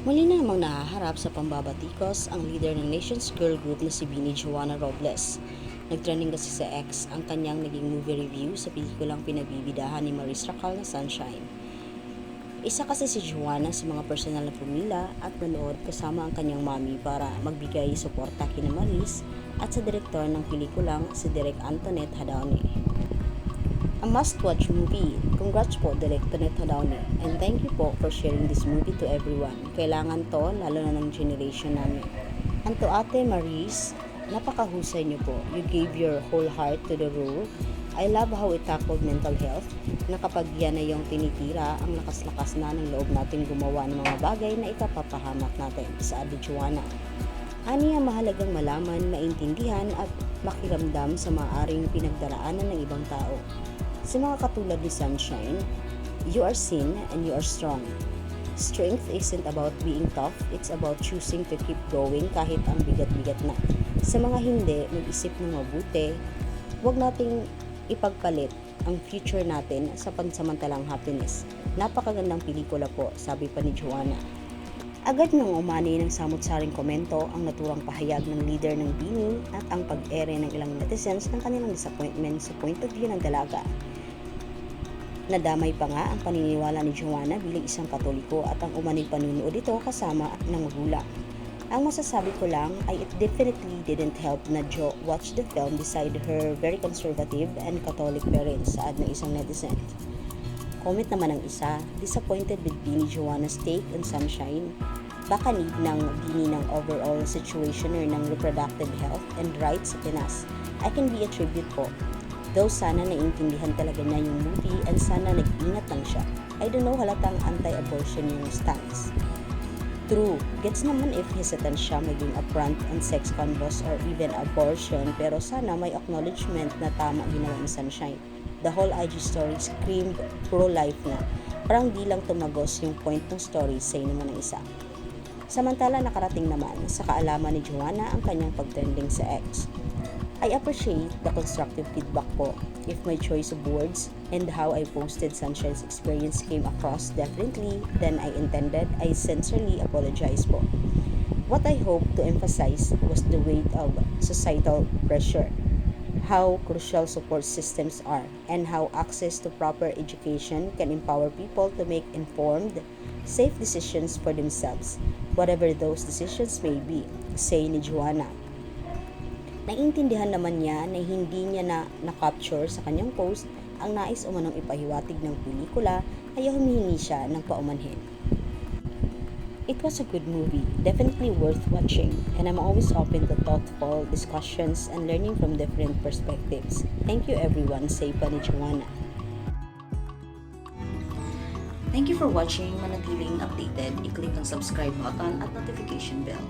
Muli na namang nahaharap sa pambabatikos ang leader ng Nation's Girl Group na si Bini Joanna Robles. Nagtrending kasi sa X ang kanyang naging movie review sa pelikulang pinagbibidahan ni Maris Racal na Sunshine. Isa kasi si Joanna sa mga personal na pumila at nanood kasama ang kanyang mami para magbigay suporta kina Maris at sa direktor ng pelikulang si Direk Antoinette Hadaone. A must-watch movie. Congrats po, Direk Antoinette Hadaone. And thank you po for sharing this movie to everyone. Kailangan to, lalo na ng generation namin. And to Ate Maris, napakahusay niyo po. You gave your whole heart to the role. I love how it tackled mental health na kapag yan na yung tinitira, ang lakas-lakas na ng loob natin gumawa ng mga bagay na ikapapahamak natin sa Ate Joanna. Aniya mahalagang malaman, maintindihan at makiramdam sa maaring pinagdaraanan ng ibang tao. Sa mga katulad ni Sunshine, you are seen and you are strong. Strength isn't about being tough, it's about choosing to keep going kahit ang bigat-bigat na. Sa mga hindi, mag-isip ng mabuti, huwag nating ipagpalit ang future natin sa pansamantalang happiness. Napakagandang pelikula po, sabi pa ni Joanna. Agad nang umani ng samut-saring komento ang naturang pahayag ng leader ng Bini at ang pag-ere ng ilang netizens ng kanilang disappointment sa point of view ng dalaga. Nadamay pa nga ang paniniwala ni Joanna bilang isang Katoliko at ang umaning panunood ito kasama ng magulang. Ang masasabi ko lang ay it definitely didn't help na Jo watch the film beside her very conservative and Catholic parents, saad ng isang netizen. Comment naman ng isa, disappointed with Bini Joanna's take on Sunshine. Baka need ng Bini ng overall situation or ng reproductive health and rights sa Pinas. I can be a tribute po. Though sana naiintindihan talaga niya yung movie and sana nag-ingat lang siya. I don't know, halatang anti-abortion yung stance. True, gets naman if hesitant siya maging upfront on sex convos or even abortion, pero sana may acknowledgement na tama ginawa ni Sunshine. The whole IG story screamed pro-life na. Parang di lang tumagos yung point ng story, say naman ng isa. Samantala nakarating naman sa kaalaman ni Joanna ang kanyang pagtrending sa X. I appreciate the constructive feedback po. If my choice of words and how I posted Sunshine's experience came across differently than I intended, I sincerely apologize po. What I hope to emphasize was the weight of societal pressure, how crucial support systems are, and how access to proper education can empower people to make informed, safe decisions for themselves, whatever those decisions may be, say ni Joanna. Naiintindihan naman niya na hindi niya na-capture sa kanyang post ang nais umanong ipahiwatig ng pelikula kaya humihingi siya ng paumanhin. It was a good movie, definitely worth watching, and I'm always open to thoughtful discussions and learning from different perspectives. Thank you everyone, say pa ni Joanna. Thank you for watching. Manatiling updated, i-click ang subscribe button at notification bell.